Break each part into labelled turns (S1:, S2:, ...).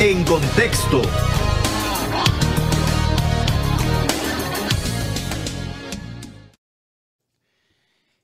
S1: En Contexto.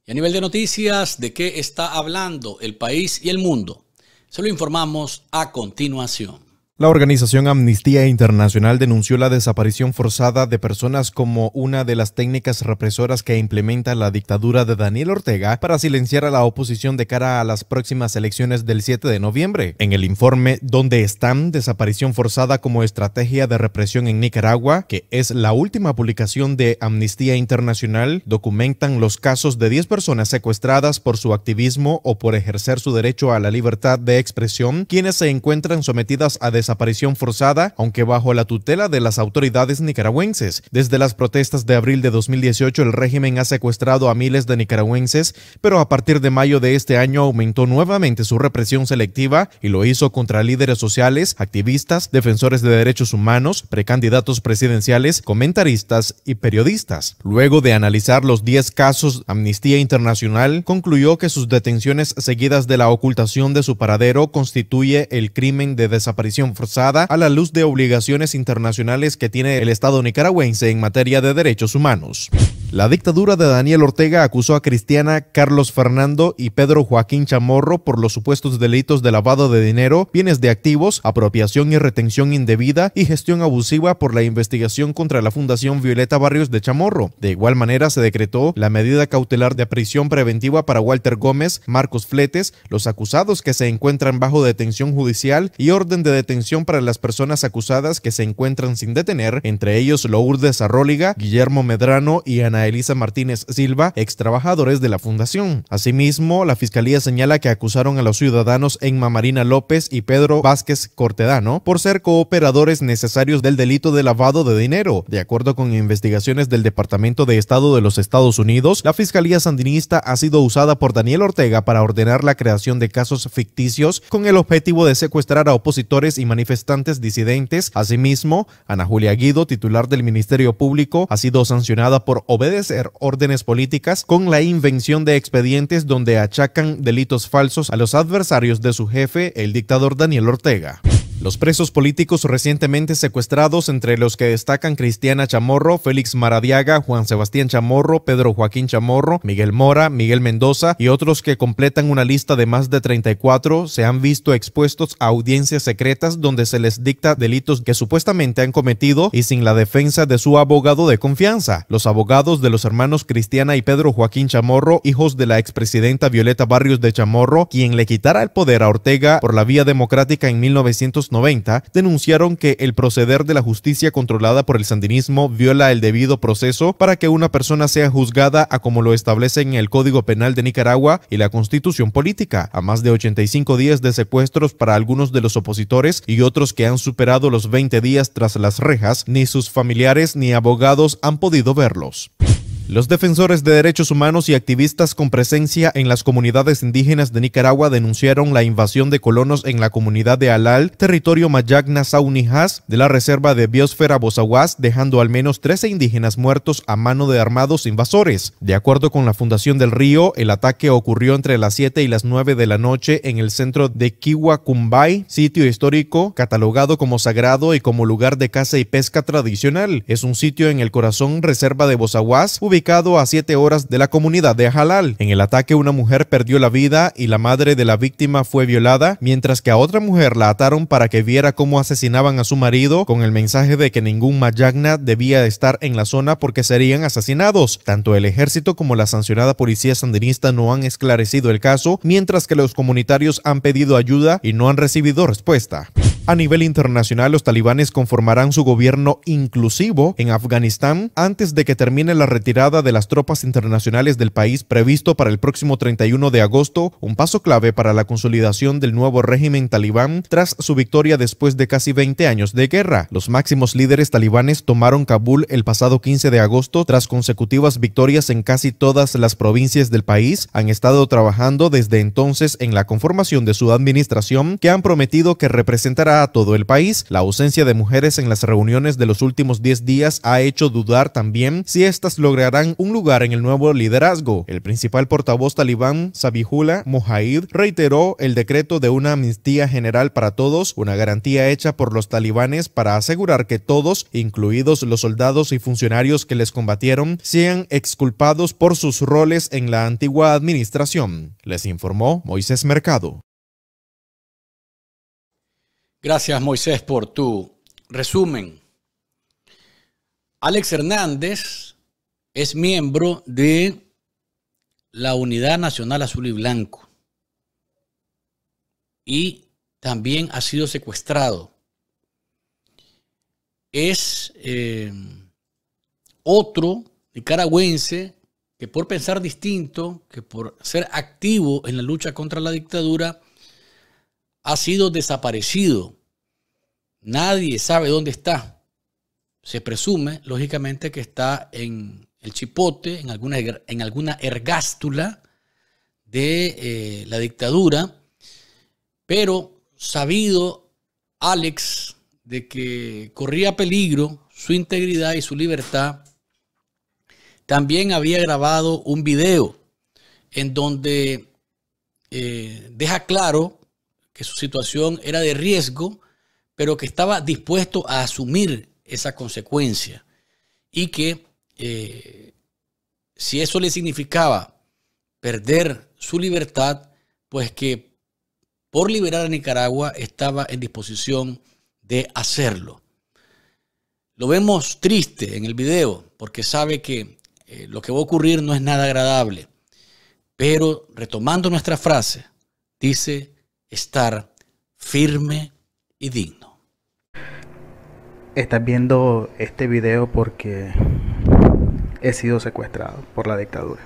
S2: Y a nivel de noticias, ¿de qué está hablando el país y el mundo? Se lo informamos a continuación.
S3: La organización Amnistía Internacional denunció la desaparición forzada de personas como una de las técnicas represoras que implementa la dictadura de Daniel Ortega para silenciar a la oposición de cara a las próximas elecciones del 7 de noviembre. En el informe ¿Dónde están? Desaparición forzada como estrategia de represión en Nicaragua, que es la última publicación de Amnistía Internacional, documentan los casos de 10 personas secuestradas por su activismo o por ejercer su derecho a la libertad de expresión, quienes se encuentran sometidas a desaparición forzada, aunque bajo la tutela de las autoridades nicaragüenses. Desde las protestas de abril de 2018, el régimen ha secuestrado a miles de nicaragüenses, pero a partir de mayo de este año aumentó nuevamente su represión selectiva y lo hizo contra líderes sociales, activistas, defensores de derechos humanos, precandidatos presidenciales, comentaristas y periodistas. Luego de analizar los 10 casos, Amnistía Internacional concluyó que sus detenciones seguidas de la ocultación de su paradero constituye el crimen de desaparición forzada a la luz de obligaciones internacionales que tiene el Estado nicaragüense en materia de derechos humanos. La dictadura de Daniel Ortega acusó a Cristiana, Carlos Fernando y Pedro Joaquín Chamorro por los supuestos delitos de lavado de dinero, bienes de activos, apropiación y retención indebida y gestión abusiva por la investigación contra la Fundación Violeta Barrios de Chamorro. De igual manera, se decretó la medida cautelar de prisión preventiva para Walter Gómez, Marcos Fletes, los acusados que se encuentran bajo detención judicial y orden de detención para las personas acusadas que se encuentran sin detener, entre ellos Lourdes Arróliga, Guillermo Medrano y Ana Elisa Martínez Silva, ex trabajadores de la fundación. Asimismo, la fiscalía señala que acusaron a los ciudadanos Emma Marina López y Pedro Vázquez Cortedano por ser cooperadores necesarios del delito de lavado de dinero. De acuerdo con investigaciones del Departamento de Estado de los Estados Unidos, la fiscalía sandinista ha sido usada por Daniel Ortega para ordenar la creación de casos ficticios con el objetivo de secuestrar a opositores y manifestantes disidentes. Asimismo, Ana Julia Guido, titular del Ministerio Público, ha sido sancionada por obedecer órdenes políticas con la invención de expedientes donde achacan delitos falsos a los adversarios de su jefe, el dictador Daniel Ortega. Los presos políticos recientemente secuestrados, entre los que destacan Cristiana Chamorro, Félix Maradiaga, Juan Sebastián Chamorro, Pedro Joaquín Chamorro, Miguel Mora, Miguel Mendoza y otros que completan una lista de más de 34, se han visto expuestos a audiencias secretas donde se les dicta delitos que supuestamente han cometido y sin la defensa de su abogado de confianza. Los abogados de los hermanos Cristiana y Pedro Joaquín Chamorro, hijos de la expresidenta Violeta Barrios de Chamorro, quien le quitara el poder a Ortega por la vía democrática en 1990, denunciaron que el proceder de la justicia controlada por el sandinismo viola el debido proceso para que una persona sea juzgada a como lo establecen el Código Penal de Nicaragua y la Constitución Política, a más de 85 días de secuestros para algunos de los opositores y otros que han superado los 20 días tras las rejas. Ni sus familiares ni abogados han podido verlos. Los defensores de derechos humanos y activistas con presencia en las comunidades indígenas de Nicaragua denunciaron la invasión de colonos en la comunidad de Alal, territorio Mayagna Saunijas, de la reserva de biosfera Bozaguas, dejando al menos 13 indígenas muertos a mano de armados invasores. De acuerdo con la Fundación del Río, el ataque ocurrió entre las 7 y las 9 de la noche en el centro de Kiwacumbay, sitio histórico catalogado como sagrado y como lugar de caza y pesca tradicional. Es un sitio en el corazón reserva de Bozaguas, ubicado a 7 horas de la comunidad de Ajalal. En el ataque, una mujer perdió la vida y la madre de la víctima fue violada, mientras que a otra mujer la ataron para que viera cómo asesinaban a su marido, con el mensaje de que ningún Mayagna debía estar en la zona porque serían asesinados. Tanto el ejército como la sancionada policía sandinista no han esclarecido el caso, mientras que los comunitarios han pedido ayuda y no han recibido respuesta. A nivel internacional, los talibanes conformarán su gobierno inclusivo en Afganistán antes de que termine la retirada de las tropas internacionales del país previsto para el próximo 31 de agosto, un paso clave para la consolidación del nuevo régimen talibán tras su victoria después de casi 20 años de guerra. Los máximos líderes talibanes tomaron Kabul el pasado 15 de agosto tras consecutivas victorias en casi todas las provincias del país. Han estado trabajando desde entonces en la conformación de su administración, que han prometido que representará cara a todo el país. La ausencia de mujeres en las reuniones de los últimos 10 días ha hecho dudar también si éstas lograrán un lugar en el nuevo liderazgo. El principal portavoz talibán, Zabihullah Mujahid, reiteró el decreto de una amnistía general para todos, una garantía hecha por los talibanes para asegurar que todos, incluidos los soldados y funcionarios que les combatieron, sean exculpados por sus roles en la antigua administración. Les informó Moisés Mercado.
S2: Gracias, Moisés, por tu resumen. Alex Hernández es miembro de la Unidad Nacional Azul y Blanco y también ha sido secuestrado. Es otro nicaragüense que por pensar distinto, que por ser activo en la lucha contra la dictadura, ha sido desaparecido. Nadie sabe dónde está. Se presume, lógicamente, que está en el chipote, en alguna ergástula de la dictadura, pero sabido Alex de que corría peligro su integridad y su libertad, también había grabado un video en donde deja claro que su situación era de riesgo, pero que estaba dispuesto a asumir esa consecuencia y que si eso le significaba perder su libertad, pues que por liberar a Nicaragua estaba en disposición de hacerlo. Lo vemos triste en el video porque sabe que lo que va a ocurrir no es nada agradable, pero retomando nuestra frase, dice estar firme y digno.
S1: Estás viendo este video porque he sido secuestrado por la dictadura.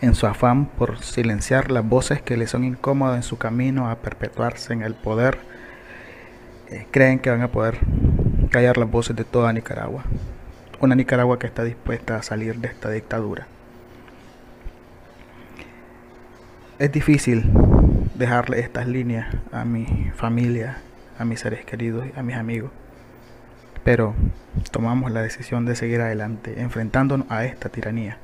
S1: En su afán por silenciar las voces que le son incómodas en su camino a perpetuarse en el poder, creen que van a poder callar las voces de toda Nicaragua. Una Nicaragua que está dispuesta a salir de esta dictadura. Es difícil dejarle estas líneas a mi familia, a mis seres queridos, a mis amigos. Pero tomamos la decisión de seguir adelante, enfrentándonos a esta tiranía.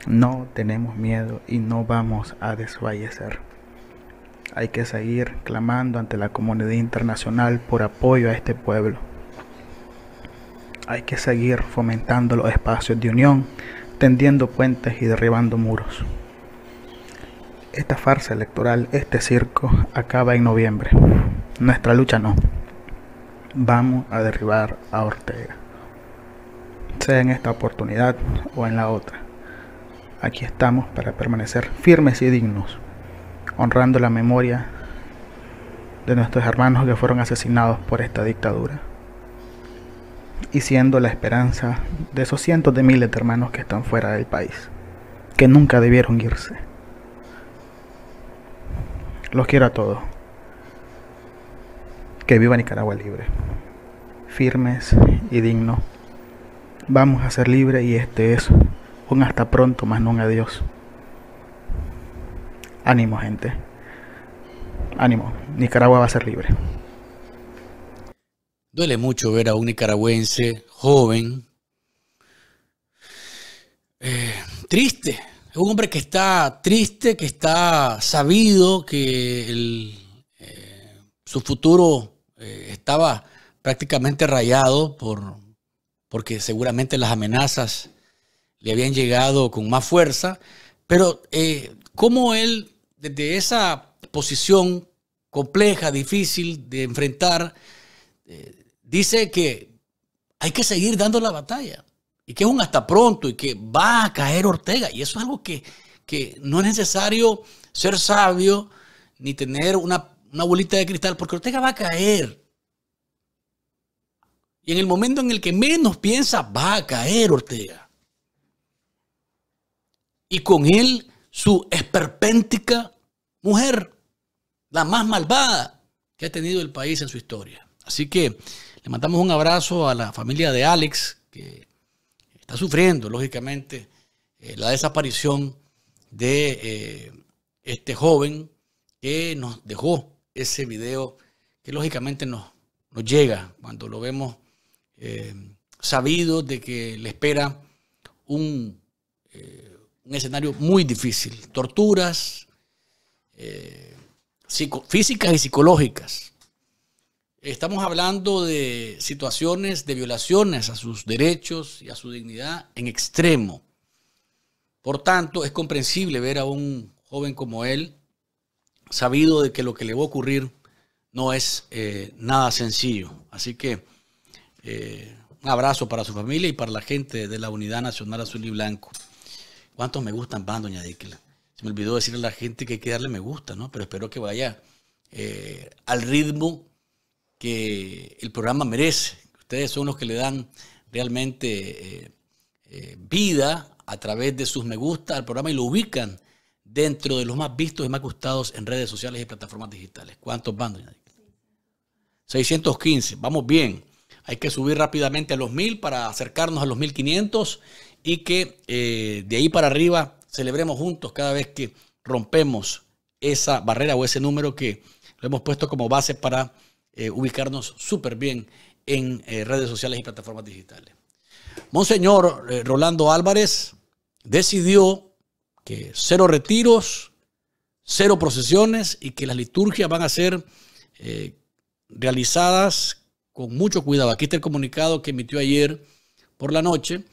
S1: No tenemos miedo y no vamos a desfallecer. Hay que seguir clamando ante la comunidad internacional por apoyo a este pueblo. Hay que seguir fomentando los espacios de unión, tendiendo puentes y derribando muros. Esta farsa electoral, este circo, acaba en noviembre. Nuestra lucha no. Vamos a derribar a Ortega. Sea en esta oportunidad o en la otra. Aquí estamos para permanecer firmes y dignos, honrando la memoria de nuestros hermanos que fueron asesinados por esta dictadura. Y siendo la esperanza de esos cientos de miles de hermanos que están fuera del país, que nunca debieron irse. Los quiero a todos. Que viva Nicaragua libre. Firmes y dignos. Vamos a ser libres y este es un hasta pronto, más no un adiós. Ánimo, gente. Ánimo. Nicaragua va a ser libre.
S2: Duele mucho ver a un nicaragüense joven, triste. Es un hombre que está triste, que está sabido que su futuro estaba prácticamente rayado porque seguramente las amenazas le habían llegado con más fuerza. Pero como él, desde esa posición compleja, difícil de enfrentar, dice que hay que seguir dando la batalla y que es un hasta pronto y que va a caer Ortega. Y eso es algo que no es necesario ser sabio ni tener una bolita de cristal, porque Ortega va a caer. Y en el momento en el que menos piensa, va a caer Ortega. Y con él su esperpéntica mujer, la más malvada que ha tenido el país en su historia. Así que le mandamos un abrazo a la familia de Alex, que está sufriendo, lógicamente, la desaparición de este joven que nos dejó ese video que lógicamente nos llega cuando lo vemos sabido de que le espera un escenario muy difícil. Torturas físicas y psicológicas. Estamos hablando de situaciones de violaciones a sus derechos y a su dignidad en extremo. Por tanto, es comprensible ver a un joven como él, sabido de que lo que le va a ocurrir no es nada sencillo. Así que un abrazo para su familia y para la gente de la Unidad Nacional Azul y Blanco. ¿Cuántos me gustan van, doña Dikla? Se me olvidó decirle a la gente que hay que darle me gusta, ¿no? Pero espero que vaya al ritmo que el programa merece. Ustedes son los que le dan realmente vida a través de sus me gusta al programa y lo ubican dentro de los más vistos y más gustados en redes sociales y plataformas digitales. ¿Cuántos van, doña Dikla? 615. Vamos bien. Hay que subir rápidamente a los 1000 para acercarnos a los 1500 y que de ahí para arriba celebremos juntos cada vez que rompemos esa barrera o ese número que lo hemos puesto como base para ubicarnos súper bien en redes sociales y plataformas digitales. Monseñor Rolando Álvarez decidió que 0 retiros, 0 procesiones y que las liturgias van a ser realizadas con mucho cuidado. Aquí está el comunicado que emitió ayer por la noche,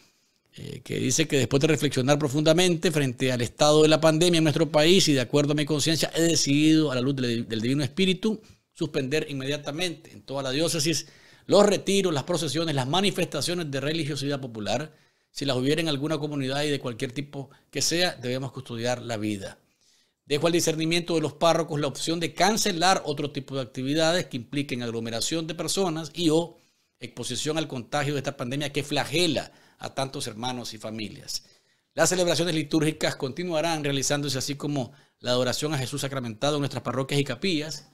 S2: que dice que después de reflexionar profundamente frente al estado de la pandemia en nuestro país y de acuerdo a mi conciencia, he decidido, a la luz del Divino Espíritu, suspender inmediatamente en toda la diócesis los retiros, las procesiones, las manifestaciones de religiosidad popular. Si las hubiera en alguna comunidad y de cualquier tipo que sea, debemos custodiar la vida. Dejo al discernimiento de los párrocos la opción de cancelar otro tipo de actividades que impliquen aglomeración de personas y o exposición al contagio de esta pandemia que flagela a tantos hermanos y familias. Las celebraciones litúrgicas continuarán realizándose, así como la adoración a Jesús sacramentado en nuestras parroquias y capillas,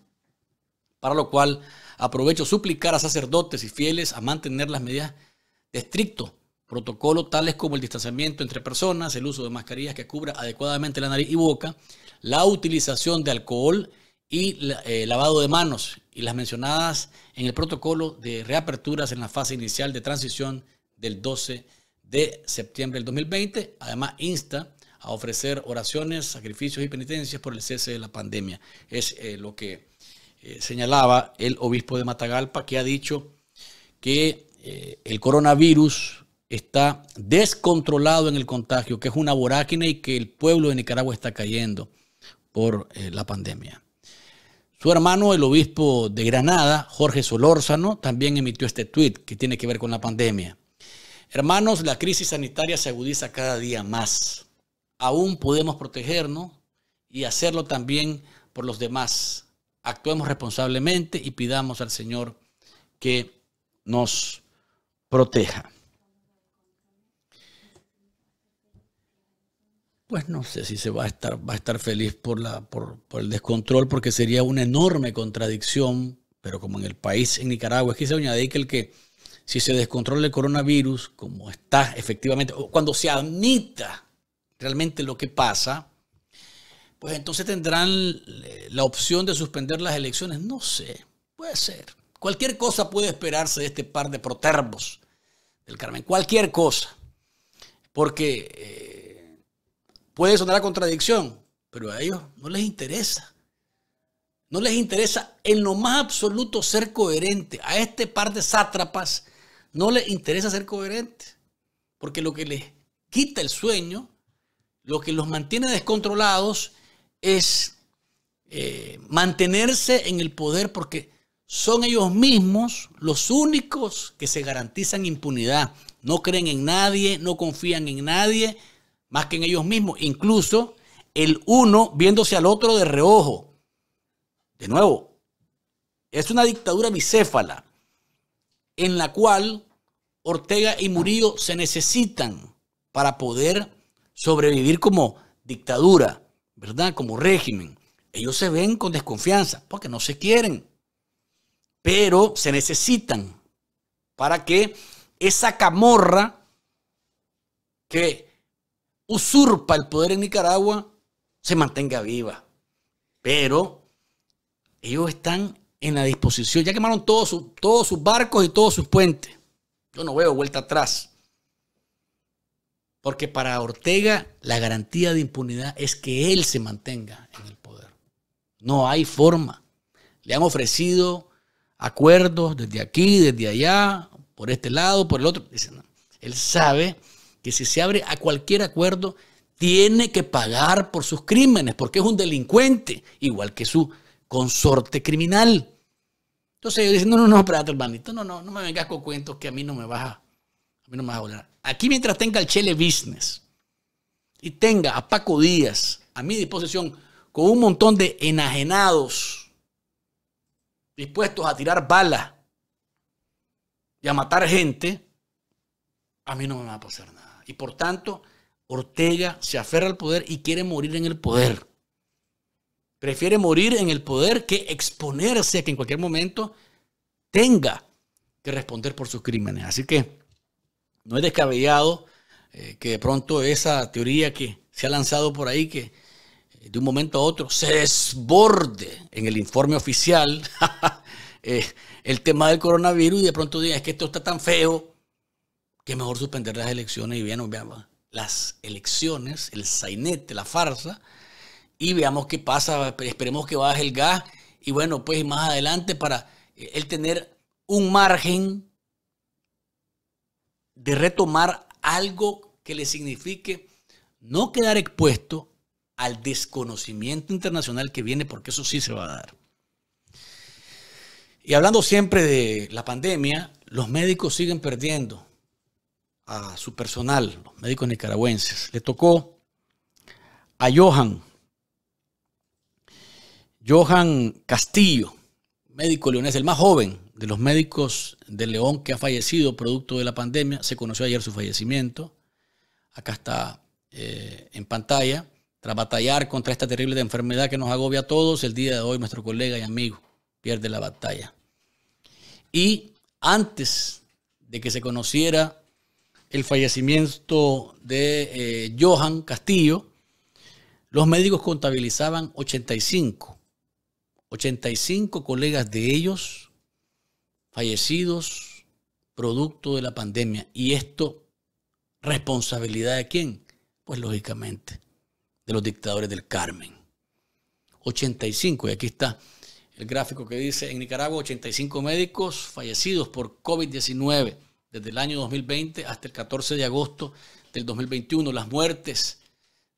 S2: para lo cual aprovecho suplicar a sacerdotes y fieles a mantener las medidas de estricto protocolo, tales como el distanciamiento entre personas, el uso de mascarillas que cubra adecuadamente la nariz y boca, la utilización de alcohol y lavado de manos, y las mencionadas en el protocolo de reaperturas en la fase inicial de transición del 12 de septiembre del 2020. Además, insta a ofrecer oraciones, sacrificios y penitencias por el cese de la pandemia. Es lo que señalaba el obispo de Matagalpa, que ha dicho que el coronavirus está descontrolado en el contagio, que es una vorágine y que el pueblo de Nicaragua está cayendo por la pandemia. Su hermano, el obispo de Granada, Jorge Solórzano, también emitió este tuit que tiene que ver con la pandemia. Hermanos, la crisis sanitaria se agudiza cada día más. Aún podemos protegernos y hacerlo también por los demás. Actuemos responsablemente y pidamos al Señor que nos proteja. Pues no sé si se va a estar feliz por el descontrol, porque sería una enorme contradicción, pero como en el país, en Nicaragua, es que se añade que si se descontrola el coronavirus, como está efectivamente, o cuando se admita realmente lo que pasa, pues entonces tendrán la opción de suspender las elecciones. No sé, puede ser. Cualquier cosa puede esperarse de este par de protervos del Carmen, cualquier cosa, porque puede sonar a contradicción, pero a ellos no les interesa. No les interesa en lo más absoluto ser coherente. A este par de sátrapas no les interesa ser coherente, porque lo que les quita el sueño, lo que los mantiene descontrolados es mantenerse en el poder, porque son ellos mismos los únicos que se garantizan impunidad. No creen en nadie, no confían en nadie, más que en ellos mismos. Incluso el uno viéndose al otro de reojo. De nuevo, es una dictadura bicéfala en la cual Ortega y Murillo se necesitan para poder sobrevivir como dictadura, ¿verdad? Como régimen. Ellos se ven con desconfianza porque no se quieren, pero se necesitan para que esa camorra que usurpa el poder en Nicaragua se mantenga viva. Pero ellos están en la disposición. Ya quemaron todos sus barcos y todos sus puentes. Yo no veo vuelta atrás. Porque para Ortega la garantía de impunidad es que él se mantenga en el poder. No hay forma. Le han ofrecido acuerdos desde aquí, desde allá, por este lado, por el otro. Dice, no. Él sabe que si se abre a cualquier acuerdo, tiene que pagar por sus crímenes, porque es un delincuente, igual que su consorte criminal. Entonces ellos dicen, no, espérate, hermanito, no me vengas con cuentos que a mí no me vas a volar. Aquí mientras tenga el Chele Business y tenga a Paco Díaz a mi disposición con un montón de enajenados dispuestos a tirar balas y a matar gente, a mí no me va a pasar nada. Y por tanto, Ortega se aferra al poder y quiere morir en el poder. Prefiere morir en el poder que exponerse a que en cualquier momento tenga que responder por sus crímenes. Así que no es descabellado que de pronto esa teoría que se ha lanzado por ahí, que de un momento a otro se desborde en el informe oficial el tema del coronavirus y de pronto digan, es que esto está tan feo que es mejor suspender las elecciones y veamos las elecciones, el sainete, la farsa, y veamos qué pasa, esperemos que baje el gas y bueno, pues más adelante para él tener un margen de retomar algo que le signifique no quedar expuesto al desconocimiento internacional que viene, porque eso sí se va a dar. Y hablando siempre de la pandemia, los médicos siguen perdiendo a su personal, los médicos nicaragüenses. Le tocó a Johan Castillo, médico leonés, el más joven de los médicos de León que ha fallecido producto de la pandemia. Se conoció ayer su fallecimiento. Acá está en pantalla. Tras batallar contra esta terrible enfermedad que nos agobia a todos, el día de hoy nuestro colega y amigo pierde la batalla. Y antes de que se conociera el fallecimiento de Johan Castillo, los médicos contabilizaban 85 colegas de ellos fallecidos producto de la pandemia. ¿Y esto responsabilidad de quién? Pues lógicamente de los dictadores del Carmen. 85, y aquí está el gráfico que dice en Nicaragua 85 médicos fallecidos por COVID-19 desde el año 2020 hasta el 14 de agosto del 2021. Las muertes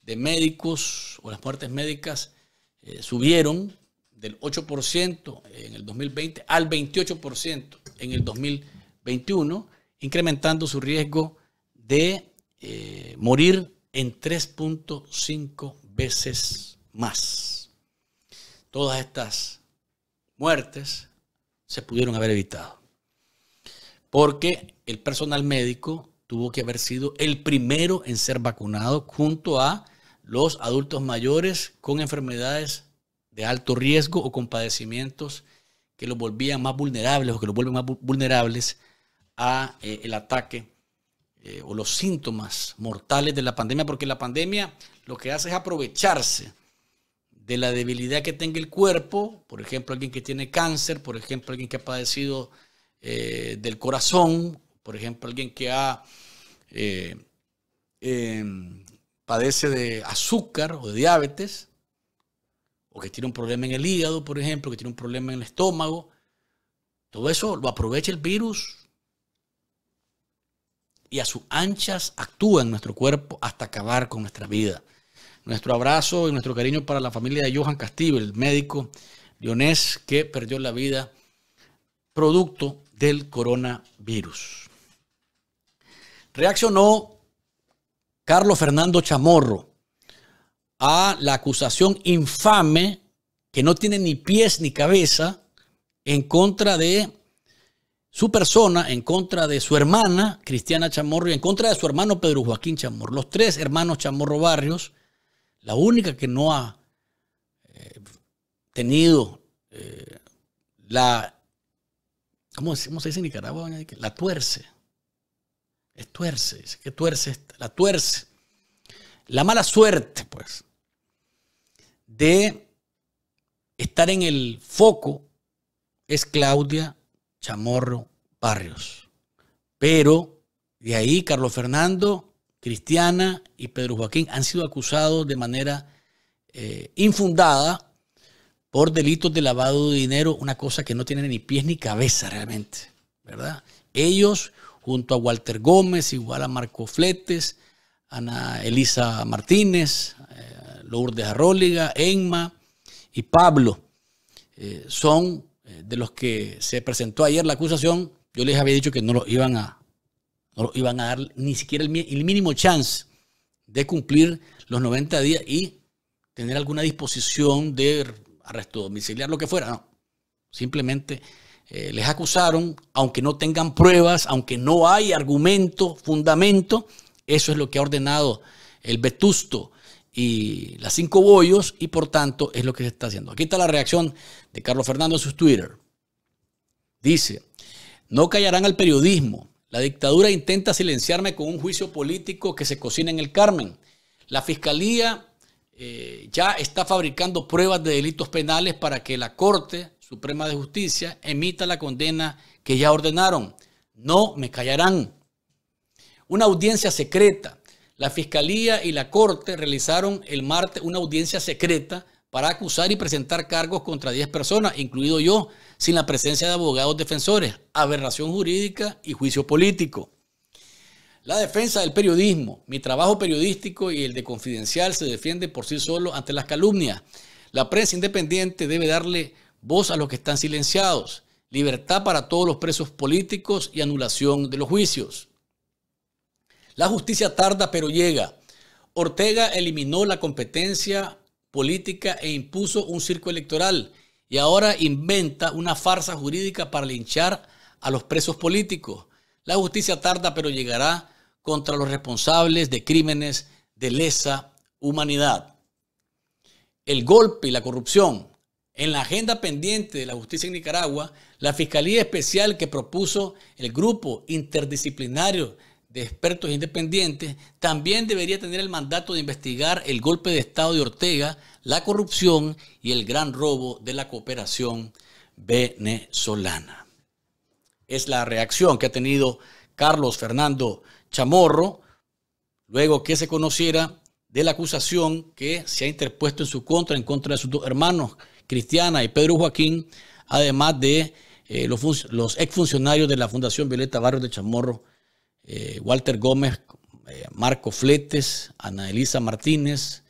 S2: de médicos o las muertes médicas subieron del 8% en el 2020 al 28% en el 2021, incrementando su riesgo de morir en 3.5 veces más. Todas estas muertes se pudieron haber evitado, porque el personal médico tuvo que haber sido el primero en ser vacunado junto a los adultos mayores con enfermedades de alto riesgo o con padecimientos que los volvían más vulnerables o que los vuelven más vulnerables a el ataque o los síntomas mortales de la pandemia, porque la pandemia lo que hace es aprovecharse de la debilidad que tenga el cuerpo. Por ejemplo, alguien que tiene cáncer, por ejemplo, alguien que ha padecido del corazón, por ejemplo, alguien que padece de azúcar o de diabetes, o que tiene un problema en el hígado, por ejemplo, que tiene un problema en el estómago. Todo eso lo aprovecha el virus y a sus anchas actúa en nuestro cuerpo hasta acabar con nuestra vida. Nuestro abrazo y nuestro cariño para la familia de Johan Castillo, el médico leonés que perdió la vida producto del coronavirus. Reaccionó Carlos Fernando Chamorro a la acusación infame que no tiene ni pies ni cabeza en contra de su persona, en contra de su hermana Cristiana Chamorro y en contra de su hermano Pedro Joaquín Chamorro. Los tres hermanos Chamorro Barrios, la única que no ha tenido ¿cómo se dice en Nicaragua? La tuerce. Es tuerce, dice que tuerce, la tuerce. La mala suerte, pues, de estar en el foco es Claudia Chamorro Barrios. Pero de ahí Carlos Fernando, Cristiana y Pedro Joaquín han sido acusados de manera infundada por delitos de lavado de dinero, una cosa que no tiene ni pies ni cabeza realmente, ¿verdad? Ellos, junto a Walter Gómez, igual a Marco Fletes, Ana Elisa Martínez, Lourdes Arróliga, Enma y Pablo, son de los que se presentó ayer la acusación. Yo les había dicho que no lo iban a dar ni siquiera el mínimo chance de cumplir los 90 días y tener alguna disposición de arresto domiciliar, lo que fuera. No, simplemente les acusaron, aunque no tengan pruebas, aunque no hay argumento, fundamento. Eso es lo que ha ordenado el Vetusto y las 5 Bollos, y por tanto es lo que se está haciendo. Aquí está la reacción de Carlos Fernando en su Twitter. Dice: no callarán al periodismo. La dictadura intenta silenciarme con un juicio político que se cocina en el Carmen. La Fiscalía ya está fabricando pruebas de delitos penales para que la Corte Suprema de Justicia emita la condena que ya ordenaron. No me callarán. Una audiencia secreta. La Fiscalía y la Corte realizaron el martes una audiencia secreta para acusar y presentar cargos contra 10 personas, incluido yo, sin la presencia de abogados defensores. Aberración jurídica y juicio político. La defensa del periodismo. Mi trabajo periodístico y el de Confidencial se defiende por sí solo ante las calumnias. La prensa independiente debe darle voz a los que están silenciados. Libertad para todos los presos políticos y anulación de los juicios. La justicia tarda pero llega. Ortega eliminó la competencia política e impuso un circo electoral y ahora inventa una farsa jurídica para linchar a los presos políticos. La justicia tarda pero llegará contra los responsables de crímenes de lesa humanidad. El golpe y la corrupción. En la agenda pendiente de la justicia en Nicaragua, la Fiscalía Especial que propuso el grupo interdisciplinario de expertos independientes también debería tener el mandato de investigar el golpe de Estado de Ortega, la corrupción y el gran robo de la cooperación venezolana. Es la reacción que ha tenido Carlos Fernando Chamorro luego que se conociera de la acusación que se ha interpuesto en contra de sus 2 hermanos, Cristiana y Pedro Joaquín, además de los exfuncionarios de la Fundación Violeta Barrios de Chamorro, Walter Gómez, Marco Fletes, Ana Elisa Martínez,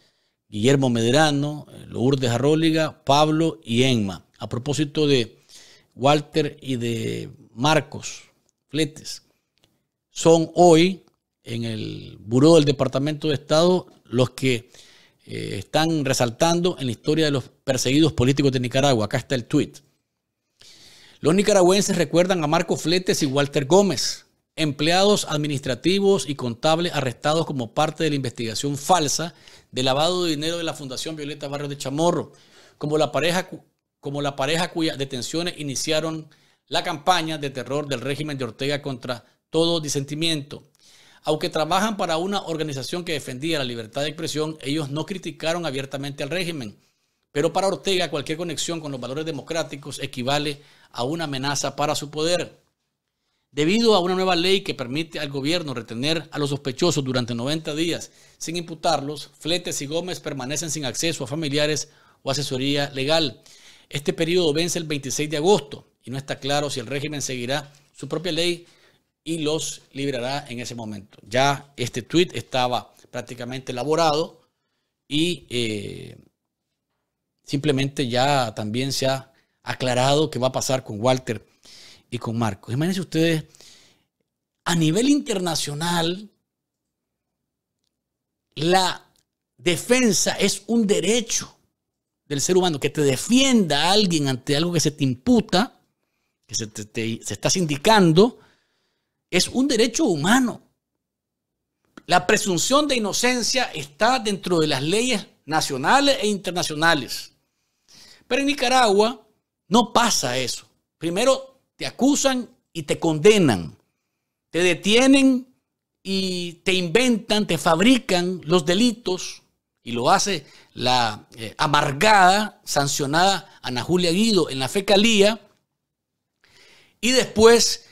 S2: Guillermo Medrano, Lourdes Arróliga, Pablo y Enma. A propósito de Walter y de Marcos Fletes, son hoy en el Buró del Departamento de Estado los que están resaltando en la historia de los perseguidos políticos de Nicaragua. Acá está el tuit. Los nicaragüenses recuerdan a Marcos Fletes y Walter Gómez, empleados administrativos y contables arrestados como parte de la investigación falsa de lavado de dinero de la Fundación Violeta Barrios de Chamorro, como la pareja cuyas detenciones iniciaron la campaña de terror del régimen de Ortega contra todo disentimiento. Aunque trabajan para una organización que defendía la libertad de expresión, ellos no criticaron abiertamente al régimen. Pero para Ortega, cualquier conexión con los valores democráticos equivale a una amenaza para su poder. Debido a una nueva ley que permite al gobierno retener a los sospechosos durante 90 días sin imputarlos, Fletes y Gómez permanecen sin acceso a familiares o asesoría legal. Este periodo vence el 26 de agosto y no está claro si el régimen seguirá su propia ley y los liberará en ese momento. Ya este tuit estaba prácticamente elaborado y simplemente ya también se ha aclarado qué va a pasar con Walter y con Marcos. Imagínense ustedes, a nivel internacional, la defensa es un derecho del ser humano. Que te defienda a alguien ante algo que se te imputa, que se está sindicando, es un derecho humano. La presunción de inocencia está dentro de las leyes nacionales e internacionales. Pero en Nicaragua no pasa eso. Primero te acusan y te condenan. Te detienen y te inventan, te fabrican los delitos. Y lo hace la amargada, sancionada Ana Julia Guido en la Fecalía, y después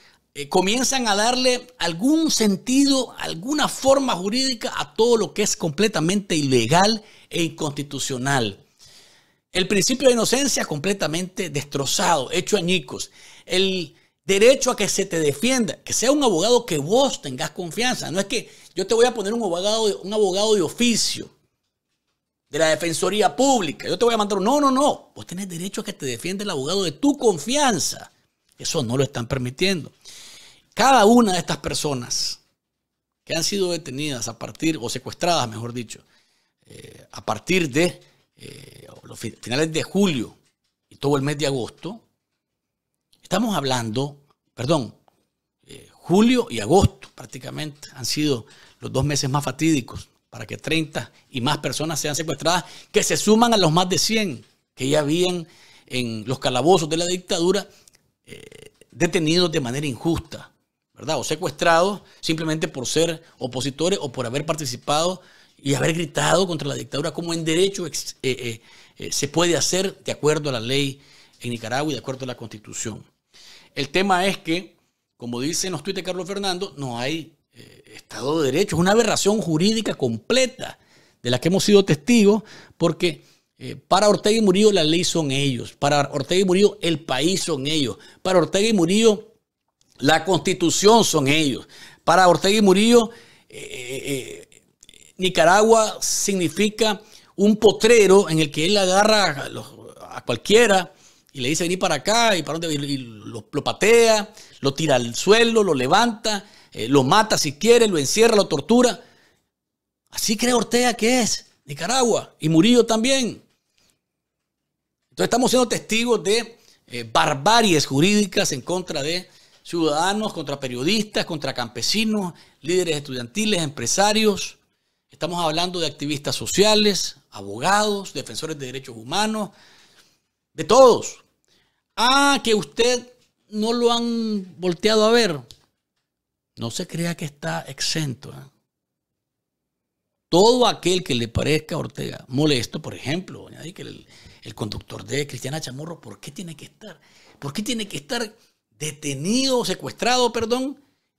S2: comienzan a darle algún sentido, alguna forma jurídica a todo lo que es completamente ilegal e inconstitucional. El principio de inocencia completamente destrozado, hecho añicos. El derecho a que se te defienda, que sea un abogado que vos tengas confianza. No es que yo te voy a poner un abogado de oficio de la Defensoría Pública. Yo te voy a mandar. No. Vos tenés derecho a que te defienda el abogado de tu confianza. Eso no lo están permitiendo. Cada una de estas personas que han sido detenidas a partir, o secuestradas, mejor dicho, a partir de los finales de julio y todo el mes de agosto, estamos hablando, julio y agosto prácticamente han sido los 2 meses más fatídicos para que 30 y más personas sean secuestradas, que se suman a los más de 100 que ya habían en los calabozos de la dictadura detenidos de manera injusta, ¿verdad? O secuestrados simplemente por ser opositores o por haber participado y haber gritado contra la dictadura, como en derecho se puede hacer de acuerdo a la ley en Nicaragua y de acuerdo a la Constitución. El tema es que, como dicen los tuits de Carlos Fernando, no hay Estado de Derecho. Es una aberración jurídica completa de la que hemos sido testigos, porque para Ortega y Murillo la ley son ellos, para Ortega y Murillo el país son ellos, para Ortega y Murillo la Constitución son ellos, para Ortega y Murillo Nicaragua significa un potrero en el que él agarra a cualquiera y le dice vení para acá y, y lo patea, lo tira al suelo, lo levanta, lo mata si quiere, lo encierra, lo tortura. Así cree Ortega que es Nicaragua, y Murillo también. Entonces estamos siendo testigos de barbaries jurídicas en contra de ciudadanos, contra periodistas, contra campesinos, líderes estudiantiles, empresarios. Estamos hablando de activistas sociales, abogados, defensores de derechos humanos, de todos. Que usted no lo han volteado a ver. No se crea que está exento. Todo aquel que le parezca a Ortega molesto, por ejemplo, añadí que el conductor de Cristiana Chamorro, ¿por qué tiene que estar detenido, secuestrado,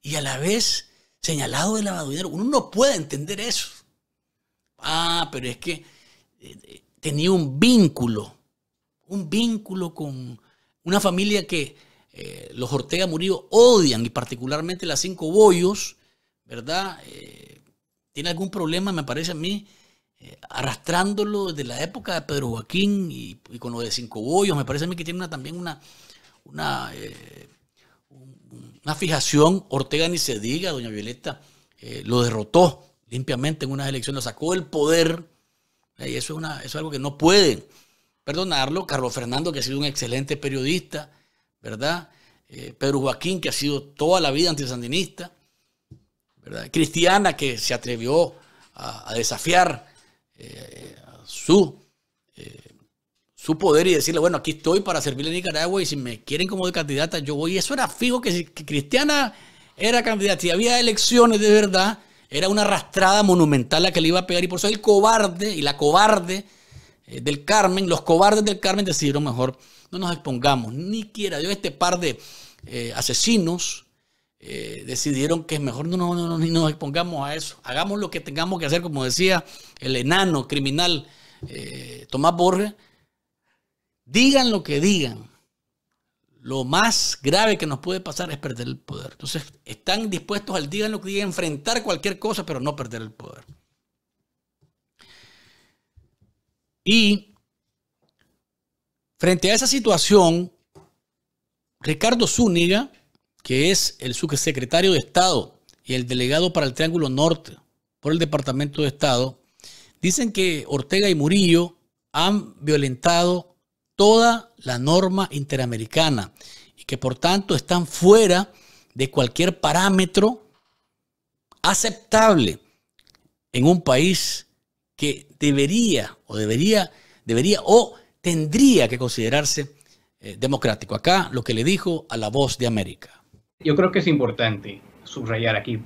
S2: y a la vez señalado de lavado de dinero? Uno no puede entender eso. Pero es que tenía un vínculo con una familia que los Ortega Murillo odian, y particularmente las Cinco Bollos, ¿verdad? Tiene algún problema, me parece a mí, arrastrándolo desde la época de Pedro Joaquín y con lo de Cinco Bollos. Me parece a mí que tiene también una fijación. Ortega ni se diga, doña Violeta lo derrotó limpiamente en unas elecciones, lo sacó del poder, y eso es algo que no pueden perdonarlo. Carlos Fernando, que ha sido un excelente periodista, ¿verdad? Pedro Joaquín, que ha sido toda la vida antisandinista, ¿verdad? Cristiana, que se atrevió a desafiar su poder y decirle, bueno, aquí estoy para servirle a Nicaragua y si me quieren como de candidata, yo voy. Y eso era fijo, que Cristiana era candidata. Si había elecciones de verdad, era una arrastrada monumental la que le iba a pegar, y por eso el cobarde y la cobarde del Carmen, los cobardes del Carmen decidieron mejor no nos expongamos, ni quiera Dios, este par de asesinos decidieron que es mejor no nos expongamos a eso. Hagamos lo que tengamos que hacer, como decía el enano criminal Tomás Borges. Digan lo que digan, lo más grave que nos puede pasar es perder el poder. Entonces están dispuestos al digan lo que digan, enfrentar cualquier cosa, pero no perder el poder. Y frente a esa situación, Ricardo Zúñiga, que es el subsecretario de Estado y el delegado para el Triángulo Norte por el Departamento de Estado, dicen que Ortega y Murillo han violentado toda la norma interamericana y que por tanto están fuera de cualquier parámetro aceptable en un país que debería o tendría que considerarse democrático. Acá lo que le dijo a La Voz de América.
S4: Yo creo que es importante subrayar aquí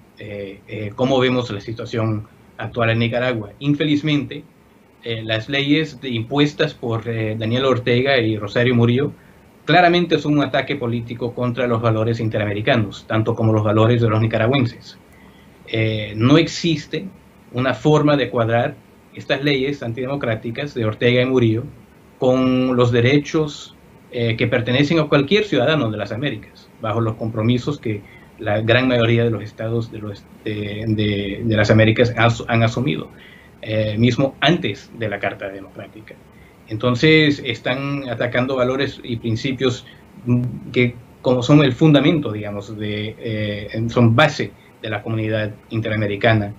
S4: cómo vemos la situación actual en Nicaragua. Infelizmente, las leyes impuestas por Daniel Ortega y Rosario Murillo claramente son un ataque político contra los valores interamericanos, tanto como los valores de los nicaragüenses. No existe una forma de cuadrar estas leyes antidemocráticas de Ortega y Murillo con los derechos que pertenecen a cualquier ciudadano de las Américas, bajo los compromisos que la gran mayoría de los estados de las Américas han asumido, mismo antes de la Carta Democrática. Entonces están atacando valores y principios que como son el fundamento, digamos, son base de la comunidad interamericana.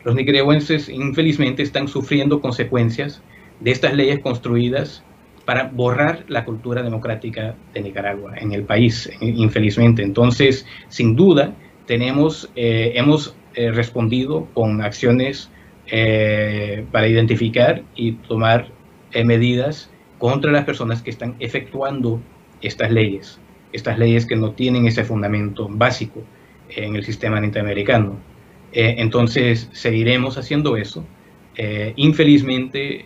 S4: Los nicaragüenses infelizmente están sufriendo consecuencias de estas leyes construidas para borrar la cultura democrática de Nicaragua en el país, infelizmente. Entonces, sin duda, hemos respondido con acciones para identificar y tomar medidas contra las personas que están efectuando estas leyes que no tienen ese fundamento básico en el sistema interamericano. Entonces, seguiremos haciendo eso. Infelizmente,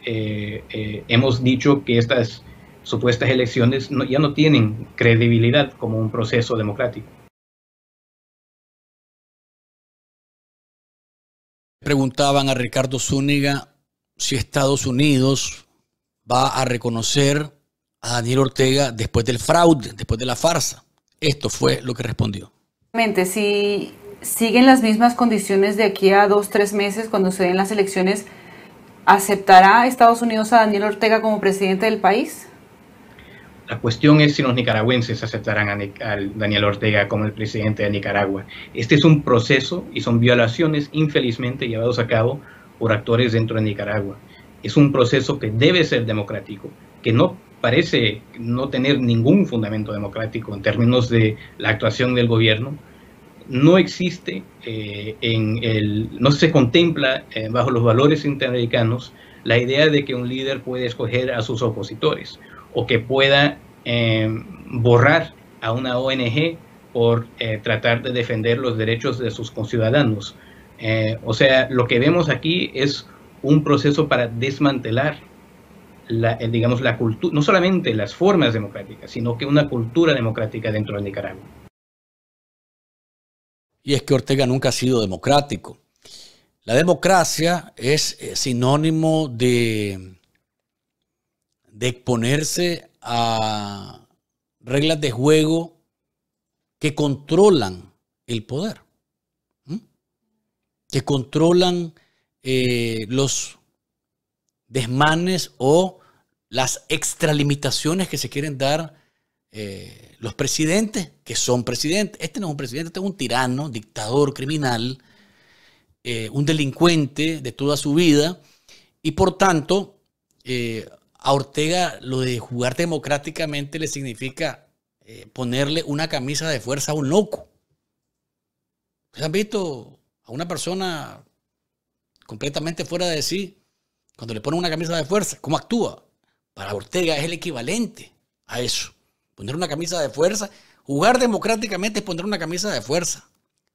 S4: hemos dicho que estas supuestas elecciones ya no tienen credibilidad como un proceso democrático.
S2: Preguntaban a Ricardo Zúñiga si Estados Unidos va a reconocer a Daniel Ortega después del fraude, después de la farsa. Esto fue lo que respondió.
S5: Si siguen las mismas condiciones de aquí a 2-3 meses cuando se den las elecciones, ¿aceptará Estados Unidos a Daniel Ortega como presidente del país?
S4: La cuestión es si los nicaragüenses aceptarán a Daniel Ortega como el presidente de Nicaragua. Este es un proceso y son violaciones infelizmente llevados a cabo por actores dentro de Nicaragua. Es un proceso que debe ser democrático, que no parece no tener ningún fundamento democrático en términos de la actuación del gobierno. No existe, no se contempla bajo los valores interamericanos la idea de que un líder puede escoger a sus opositores o que pueda borrar a una ONG por tratar de defender los derechos de sus conciudadanos. O sea, lo que vemos aquí es un proceso para desmantelar digamos, la cultura, no solamente las formas democráticas, sino que una cultura democrática dentro de Nicaragua.
S2: Y es que Ortega nunca ha sido democrático. La democracia es sinónimo de exponerse a reglas de juego que controlan el poder, que controlan los desmanes o las extralimitaciones que se quieren dar los presidentes, que son presidentes. Este no es un presidente, este es un tirano, dictador, criminal, un delincuente de toda su vida, y por tanto a Ortega lo de jugar democráticamente le significa ponerle una camisa de fuerza a un loco. ¿Ustedes han visto a una persona completamente fuera de sí cuando le ponen una camisa de fuerza? ¿Cómo actúa? Para Ortega es el equivalente a eso. Poner una camisa de fuerza, jugar democráticamente es poner una camisa de fuerza.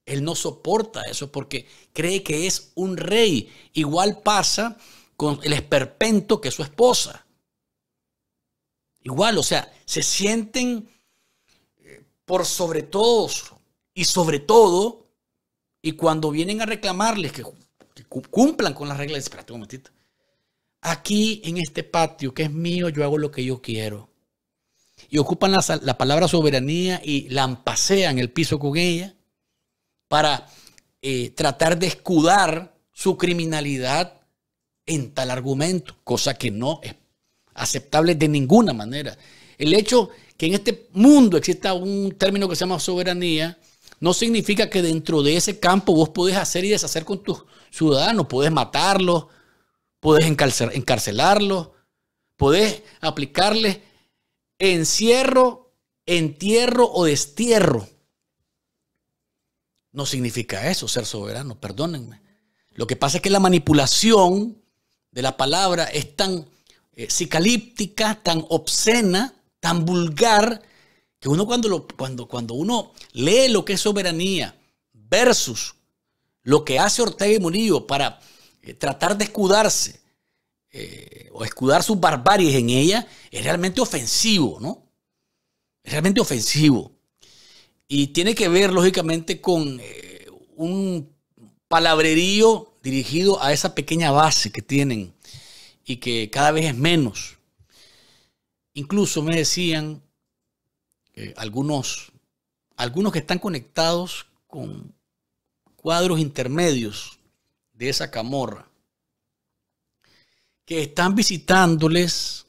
S2: Él no soporta eso porque cree que es un rey. Igual pasa con el esperpento que es su esposa. Igual, o sea, se sienten por sobre todos y sobre todo, y cuando vienen a reclamarles que cumplan con las reglas, espérate un momentito. Aquí en este patio que es mío, yo hago lo que yo quiero. Y ocupan la palabra soberanía y lampasean el piso con ella para tratar de escudar su criminalidad en tal argumento, cosa que no es aceptable de ninguna manera. El hecho que en este mundo exista un término que se llama soberanía no significa que dentro de ese campo vos podés hacer y deshacer con tus ciudadanos, podés matarlos, podés encarcelarlos, podés aplicarles encierro, entierro o destierro. No significa eso, ser soberano, perdónenme. Lo que pasa es que la manipulación de la palabra es tan psicalíptica, tan obscena, tan vulgar, que uno cuando uno lee lo que es soberanía versus lo que hace Ortega y Murillo para tratar de escudarse o escudar sus barbaries en ella, es realmente ofensivo, ¿no? realmente ofensivo. Y tiene que ver, lógicamente, con un palabrerío dirigido a esa pequeña base que tienen y que cada vez es menos. Incluso me decían algunos que están conectados con cuadros intermedios de esa camorra, que están visitándoles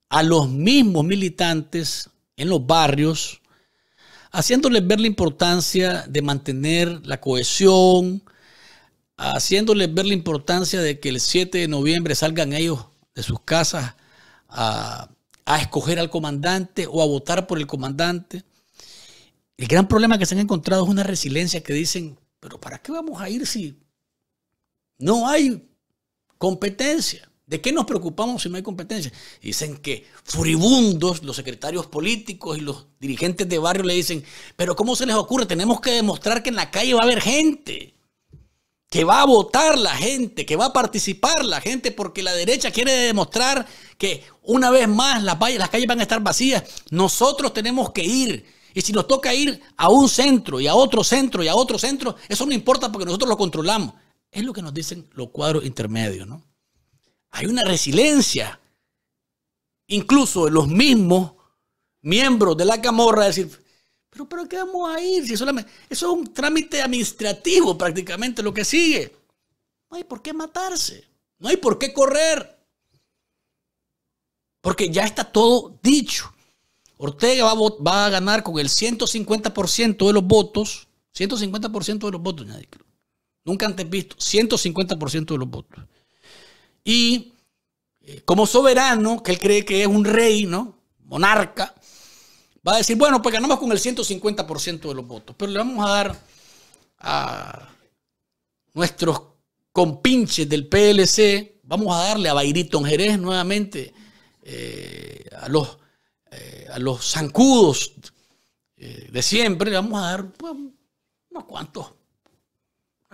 S2: a los mismos militantes en los barrios, haciéndoles ver la importancia de mantener la cohesión, haciéndoles ver la importancia de que el 7 de noviembre salgan ellos de sus casas a escoger al comandante o a votar por el comandante. El gran problema que se han encontrado es una resiliencia que dicen, pero ¿para qué vamos a ir si no hay competencia? ¿De qué nos preocupamos si no hay competencia? Y dicen que furibundos los secretarios políticos y los dirigentes de barrio le dicen, pero ¿cómo se les ocurre? Tenemos que demostrar que en la calle va a haber gente, que va a votar la gente, que va a participar la gente, porque la derecha quiere demostrar que una vez más las calles van a estar vacías. Nosotros tenemos que ir. Y si nos toca ir a un centro y a otro centro y a otro centro, eso no importa porque nosotros lo controlamos. Es lo que nos dicen los cuadros intermedios, ¿no? Hay una resiliencia, incluso en los mismos miembros de la camorra, de decir, pero ¿para qué vamos a ir? Si solamente, eso es un trámite administrativo prácticamente lo que sigue. No hay por qué matarse, no hay por qué correr, porque ya está todo dicho. Ortega va a ganar con el 150% de los votos, 150% de los votos, nunca antes visto, 150% de los votos. Y como soberano, que él cree que es un rey, ¿no? Monarca, va a decir, bueno, pues ganamos con el 150% de los votos, pero le vamos a dar a nuestros compinches del PLC, vamos a darle a Bayrito Jerez nuevamente, a los zancudos de siempre, le vamos a dar pues, unas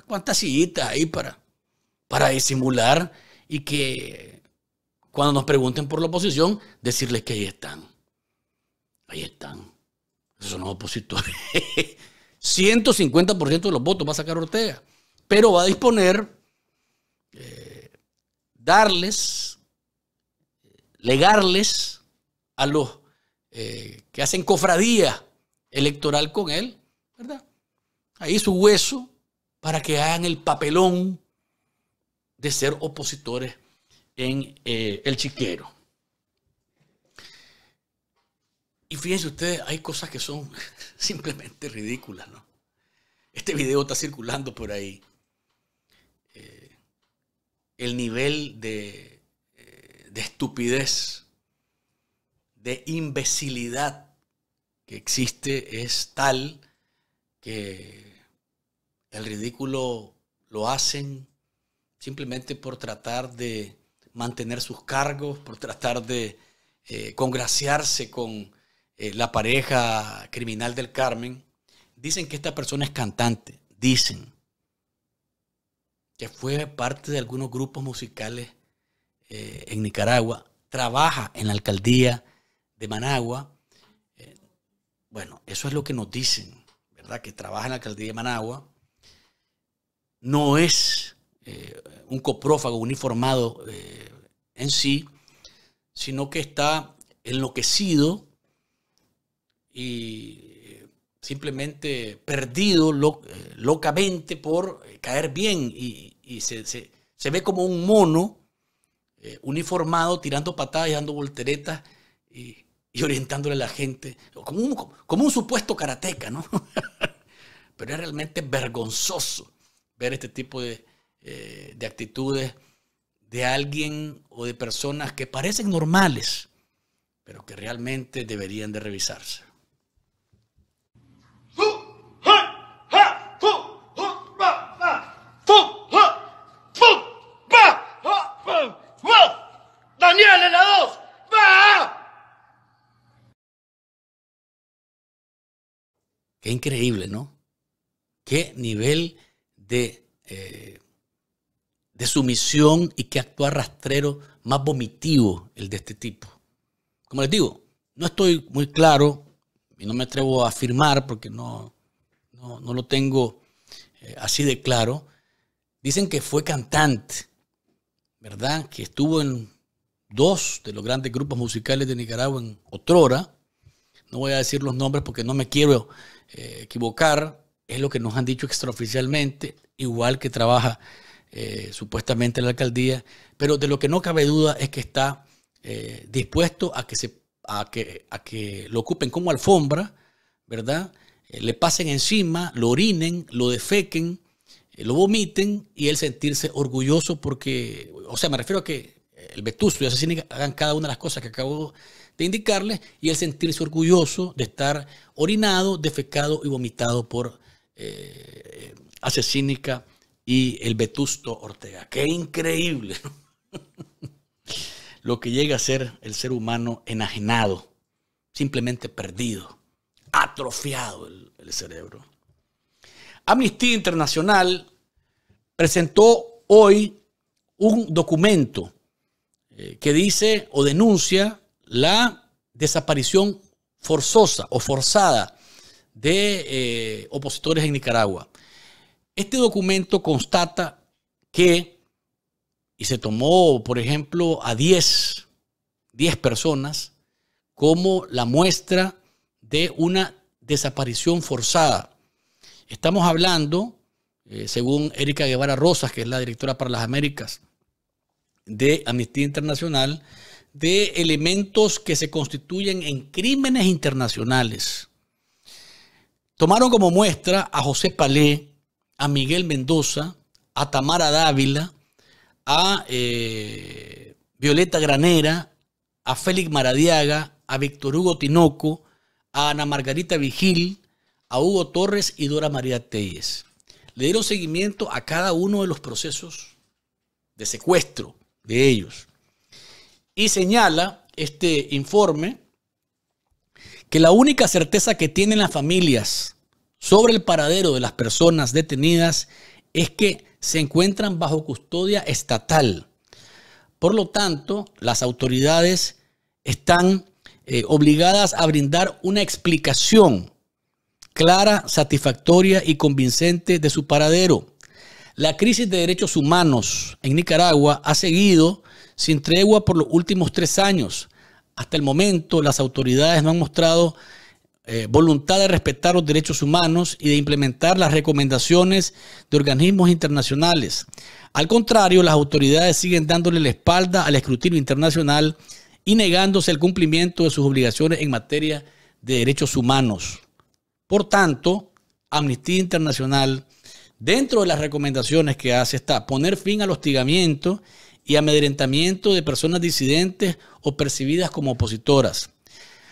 S2: cuantas sillitas ahí para disimular y que cuando nos pregunten por la oposición, decirles que ahí están. Ahí están. Esos son los opositores. 150% de los votos va a sacar Ortega, pero va a disponer, legarles a los que hacen cofradía electoral con él, ¿verdad? Ahí su hueso para que hagan el papelón de ser opositores en el chiquero. Y fíjense ustedes, hay cosas que son simplemente ridículas, ¿no? Este video está circulando por ahí. El nivel de estupidez, de imbecilidad que existe es tal que el ridículo lo hacen simplemente por tratar de mantener sus cargos, por tratar de congraciarse con la pareja criminal del Carmen. Dicen que esta persona es cantante, dicen que fue parte de algunos grupos musicales en Nicaragua, trabaja en la alcaldía de Managua. Bueno, eso es lo que nos dicen, ¿verdad? Que trabaja en la alcaldía de Managua. No es un coprófago uniformado en sí, sino que está enloquecido y simplemente perdido locamente por caer bien y se ve como un mono uniformado tirando patadas y dando volteretas y orientándole a la gente como un supuesto karateca, ¿no? Pero es realmente vergonzoso ver este tipo de actitudes de alguien o de personas que parecen normales, pero que realmente deberían de revisarse.
S6: ¡Daniel en la 2! ¡Va!
S2: Qué increíble, ¿no? Qué nivel de sumisión y qué actuar rastrero más vomitivo el de este tipo. Como les digo, no estoy muy claro y no me atrevo a afirmar porque no lo tengo así de claro. Dicen que fue cantante, ¿verdad? Que estuvo en 2 de los grandes grupos musicales de Nicaragua en otrora. No voy a decir los nombres porque no me quiero equivocar. Es lo que nos han dicho extraoficialmente, igual que trabaja supuestamente en la alcaldía. Pero de lo que no cabe duda es que está dispuesto a que lo ocupen como alfombra, ¿verdad? Le pasen encima, lo orinen, lo defequen, lo vomiten y él sentirse orgulloso porque, o sea, me refiero a que el Vetusto y Asesini hagan cada una de las cosas que acabo de indicarles y él sentirse orgulloso de estar orinado, defecado y vomitado por Asesínica y el Vetusto Ortega. ¡Qué increíble! Lo que llega a ser el ser humano enajenado, simplemente perdido, atrofiado el cerebro. Amnistía Internacional presentó hoy un documento que dice o denuncia la desaparición forzosa o forzada de opositores en Nicaragua. Este documento constata que, y se tomó, por ejemplo, a 10 personas como la muestra de una desaparición forzada. Estamos hablando, según Erika Guevara Rosas, que es la directora para las Américas de Amnistía Internacional, de elementos que se constituyen en crímenes internacionales. Tomaron como muestra a José Palé, a Miguel Mendoza, a Tamara Dávila, a Violeta Granera, a Félix Maradiaga, a Víctor Hugo Tinoco, a Ana Margarita Vigil, a Hugo Torres y Dora María Telles. Le dieron seguimiento a cada uno de los procesos de secuestro de ellos. Y señala este informe que la única certeza que tienen las familias sobre el paradero de las personas detenidas es que se encuentran bajo custodia estatal. Por lo tanto, las autoridades están obligadas a brindar una explicación clara, satisfactoria y convincente de su paradero. La crisis de derechos humanos en Nicaragua ha seguido sin tregua por los últimos 3 años. Hasta el momento, las autoridades no han mostrado voluntad de respetar los derechos humanos y de implementar las recomendaciones de organismos internacionales. Al contrario, las autoridades siguen dándole la espalda al escrutinio internacional y negándose el cumplimiento de sus obligaciones en materia de derechos humanos. Por tanto, Amnistía Internacional, dentro de las recomendaciones que hace, está poner fin al hostigamiento y amedrentamiento de personas disidentes o percibidas como opositoras,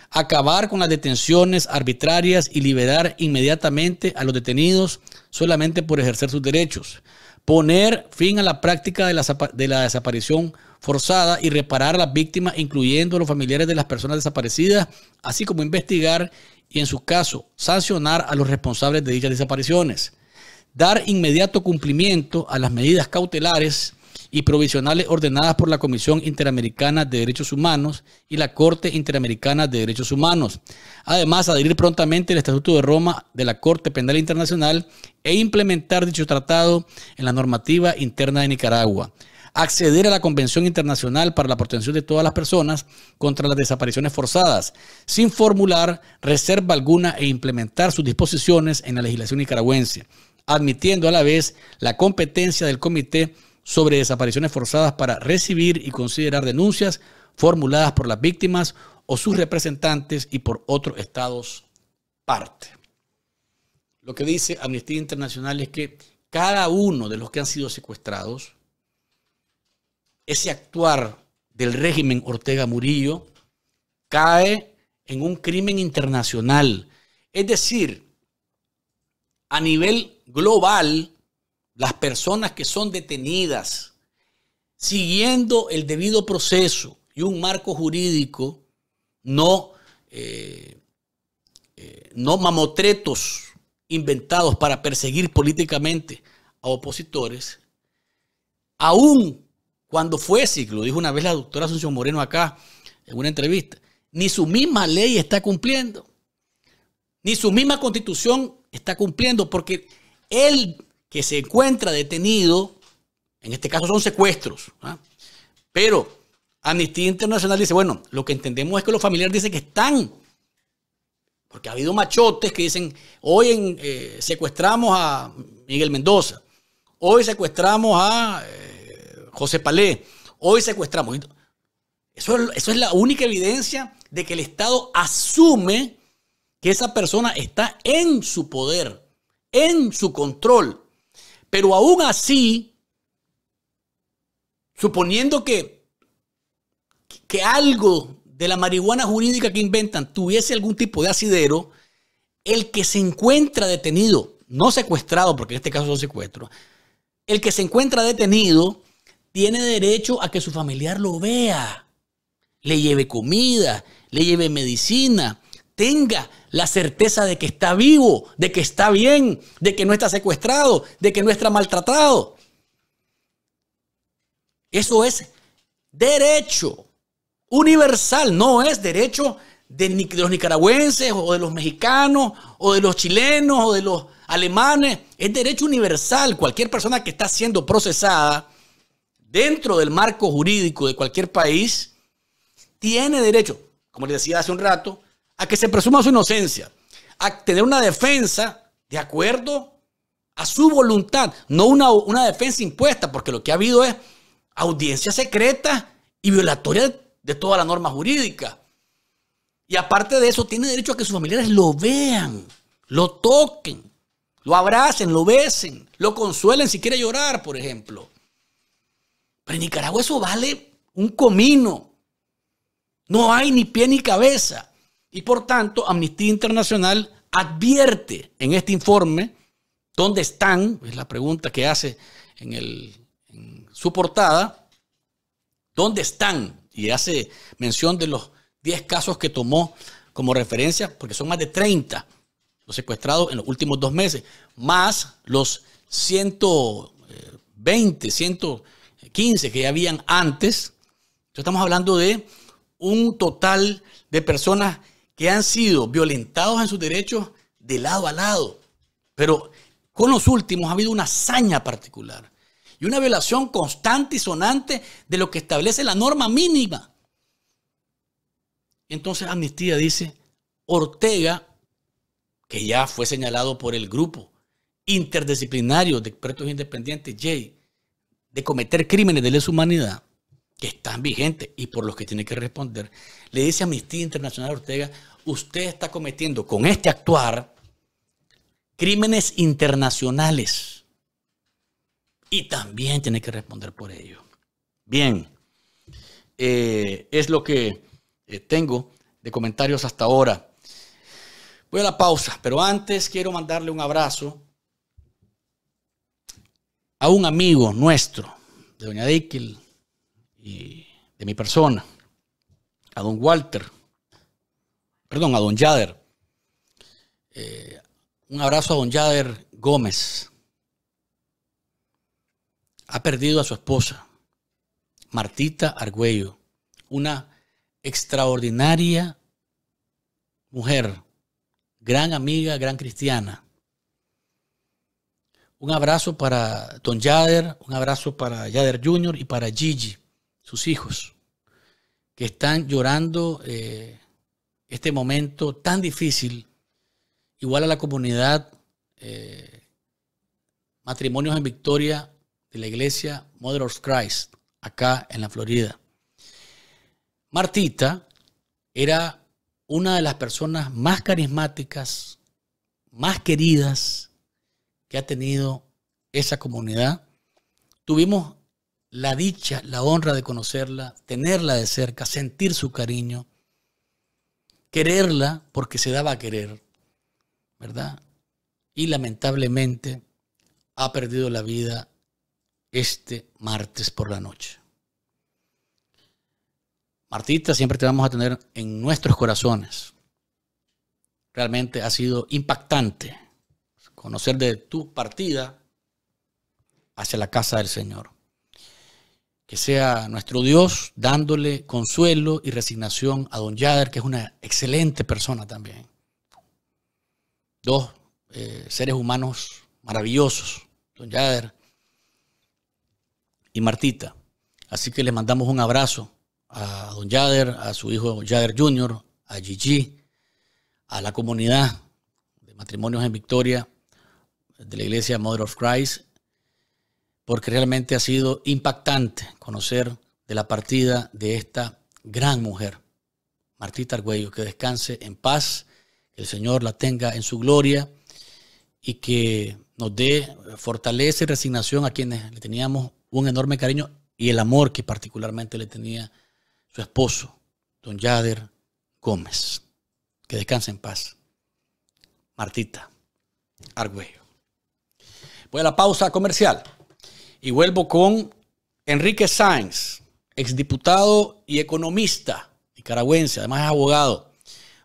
S2: acabar con las detenciones arbitrarias y liberar inmediatamente a los detenidos solamente por ejercer sus derechos, poner fin a la práctica de la desaparición forzada y reparar a las víctimas, incluyendo a los familiares de las personas desaparecidas, así como investigar y, en su caso, sancionar a los responsables de dichas desapariciones, dar inmediato cumplimiento a las medidas cautelares y provisionales ordenadas por la Comisión Interamericana de Derechos Humanos y la Corte Interamericana de Derechos Humanos. Además, adherir prontamente el Estatuto de Roma de la Corte Penal Internacional e implementar dicho tratado en la normativa interna de Nicaragua. Acceder a la Convención Internacional para la Protección de todas las personas contra las desapariciones forzadas, sin formular reserva alguna e implementar sus disposiciones en la legislación nicaragüense, admitiendo a la vez la competencia del Comité sobre Desapariciones Forzadas para recibir y considerar denuncias formuladas por las víctimas o sus representantes y por otros estados parte. Lo que dice Amnistía Internacional es que cada uno de los que han sido secuestrados, ese actuar del régimen Ortega Murillo cae en un crimen internacional. Es decir, a nivel global, las personas que son detenidas siguiendo el debido proceso y un marco jurídico, no mamotretos inventados para perseguir políticamente a opositores, aún cuando fuese, que lo dijo una vez la doctora Asunción Moreno acá en una entrevista, ni su misma ley está cumpliendo, ni su misma constitución está cumpliendo, porque él que se encuentra detenido, en este caso son secuestros, ¿ah? Pero Amnistía Internacional dice, bueno, lo que entendemos es que los familiares dicen que están, porque ha habido machotes que dicen, hoy secuestramos a Miguel Mendoza, hoy secuestramos a José Palé, hoy secuestramos. Eso es la única evidencia de que el Estado asume que esa persona está en su poder, en su control. Pero aún así, suponiendo que algo de la marihuana jurídica que inventan tuviese algún tipo de asidero, el que se encuentra detenido, no secuestrado, porque en este caso son secuestros, el que se encuentra detenido tiene derecho a que su familiar lo vea, le lleve comida, le lleve medicina, tenga la certeza de que está vivo, de que está bien, de que no está secuestrado, de que no está maltratado. Eso es derecho universal, no es derecho de los nicaragüenses o de los mexicanos o de los chilenos o de los alemanes. Es derecho universal. Cualquier persona que está siendo procesada dentro del marco jurídico de cualquier país tiene derecho, como les decía hace un rato, a que se presuma su inocencia, a tener una defensa de acuerdo a su voluntad, no una defensa impuesta, porque lo que ha habido es audiencia secreta y violatoria de toda la norma jurídica. Y aparte de eso, tiene derecho a que sus familiares lo vean, lo toquen, lo abracen, lo besen, lo consuelen si quiere llorar, por ejemplo. Pero en Nicaragua eso vale un comino. No hay ni pie ni cabeza. Y por tanto, Amnistía Internacional advierte en este informe dónde están, es la pregunta que hace en su portada, dónde están, y hace mención de los 10 casos que tomó como referencia, porque son más de 30 los secuestrados en los últimos 2 meses, más los 120, 115 que ya habían antes. Entonces estamos hablando de un total de personas que han sido violentados en sus derechos de lado a lado. Pero con los últimos ha habido una hazaña particular y una violación constante y sonante de lo que establece la norma mínima. Entonces Amnistía dice, Ortega, que ya fue señalado por el grupo interdisciplinario de expertos independientes, J, de cometer crímenes de lesa humanidad, que están vigentes y por los que tiene que responder, le dice a Amnistía Internacional a Ortega, usted está cometiendo con este actuar crímenes internacionales y también tiene que responder por ello. Bien, es lo que tengo de comentarios hasta ahora. Voy a la pausa, pero antes quiero mandarle un abrazo a un amigo nuestro, de doña Deikel y de mi persona, a don Walter, perdón, a don Yader. Un abrazo a don Yader Gómez. Ha perdido a su esposa, Martita Argüello, una extraordinaria mujer, gran amiga, gran cristiana. Un abrazo para don Yader, un abrazo para Yader Jr. y para Gigi, sus hijos, que están llorando este momento tan difícil, igual a la comunidad Matrimonios en Victoria de la iglesia Mother of Christ, acá en la Florida. Martita era una de las personas más carismáticas, más queridas que ha tenido esa comunidad. Tuvimos la dicha, la honra de conocerla, tenerla de cerca, sentir su cariño, quererla porque se daba a querer, ¿verdad? Y lamentablemente ha perdido la vida este martes por la noche. Martita, siempre te vamos a tener en nuestros corazones. Realmente ha sido impactante conocer de tu partida hacia la casa del Señor. que sea nuestro Dios dándole consuelo y resignación a don Yader, que es una excelente persona también. Dos seres humanos maravillosos, don Yader y Martita. Así que les mandamos un abrazo a don Yader, a su hijo Yader Jr., a Gigi, a la comunidad de Matrimonios en Victoria de la Iglesia Mother of Christ, porque realmente ha sido impactante conocer de la partida de esta gran mujer, Martita Argüello. Que descanse en paz, que el Señor la tenga en su gloria y que nos dé fortaleza y resignación a quienes le teníamos un enorme cariño y el amor que particularmente le tenía su esposo, don Yader Gómez. Que descanse en paz, Martita Argüello. Voy a la pausa comercial y vuelvo con Enrique Sáenz, exdiputado y economista nicaragüense, además es abogado.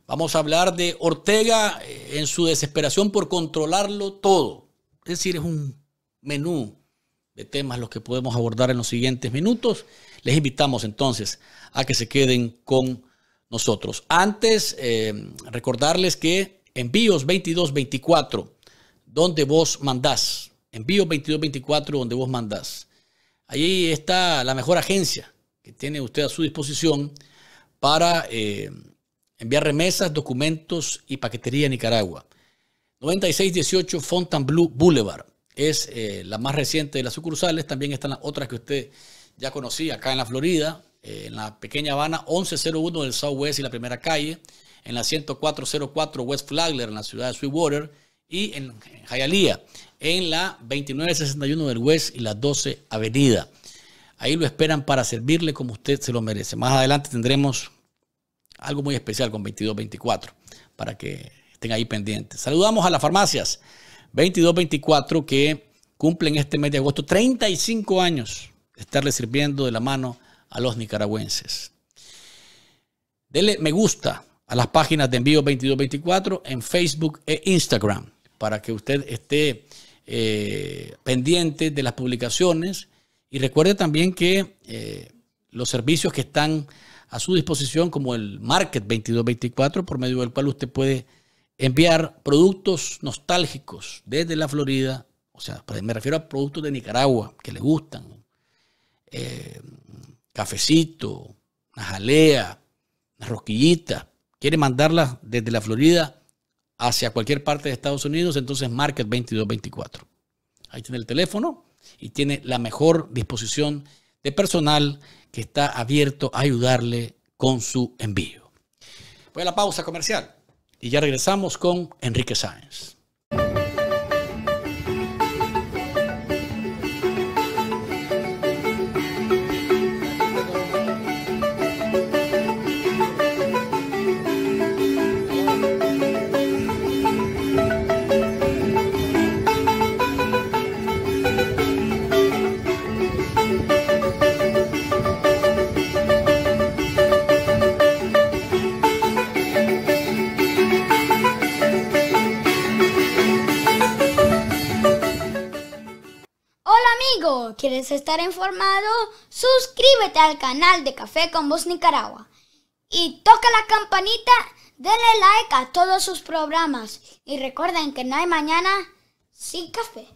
S2: Vamos a hablar de Ortega en su desesperación por controlarlo todo. Es decir, es un menú de temas los que podemos abordar en los siguientes minutos. Les invitamos entonces a que se queden con nosotros. Antes, recordarles que envíos 2224, donde vos mandás. Envíos 2224, donde vos mandás. Ahí está la mejor agencia que tiene usted a su disposición para enviar remesas, documentos y paquetería a Nicaragua. 9618 Fontainebleau Boulevard es la más reciente de las sucursales. También están las otras que usted ya conocía acá en la Florida, en la pequeña Habana, 1101 del Southwest y la primera calle, en la 10404 West Flagler en la ciudad de Sweetwater y en Hialeah, en la 2961 del West y la 12 Avenida. Ahí lo esperan para servirle como usted se lo merece. Más adelante tendremos algo muy especial con 2224 para que estén ahí pendientes. Saludamos a las farmacias 2224 que cumplen este mes de agosto 35 años de estarle sirviendo de la mano a los nicaragüenses. Dele me gusta a las páginas de Envío 2224 en Facebook e Instagram para que usted esté pendiente de las publicaciones y recuerde también que los servicios que están a su disposición, como el Market 2224, por medio del cual usted puede enviar productos nostálgicos desde la Florida, o sea, me refiero a productos de Nicaragua que le gustan, cafecito, una jalea, una rosquillita, quiere mandarlas desde la Florida hacia cualquier parte de Estados Unidos, entonces Market 2224. Ahí tiene el teléfono y tiene la mejor disposición de personal que está abierto a ayudarle con su envío. Voy a la pausa comercial y ya regresamos con Enrique Sáenz.
S7: ¿Quieres estar informado? Suscríbete al canal de Café con Voz Nicaragua y toca la campanita, denle like a todos sus programas y recuerden que no hay mañana sin café.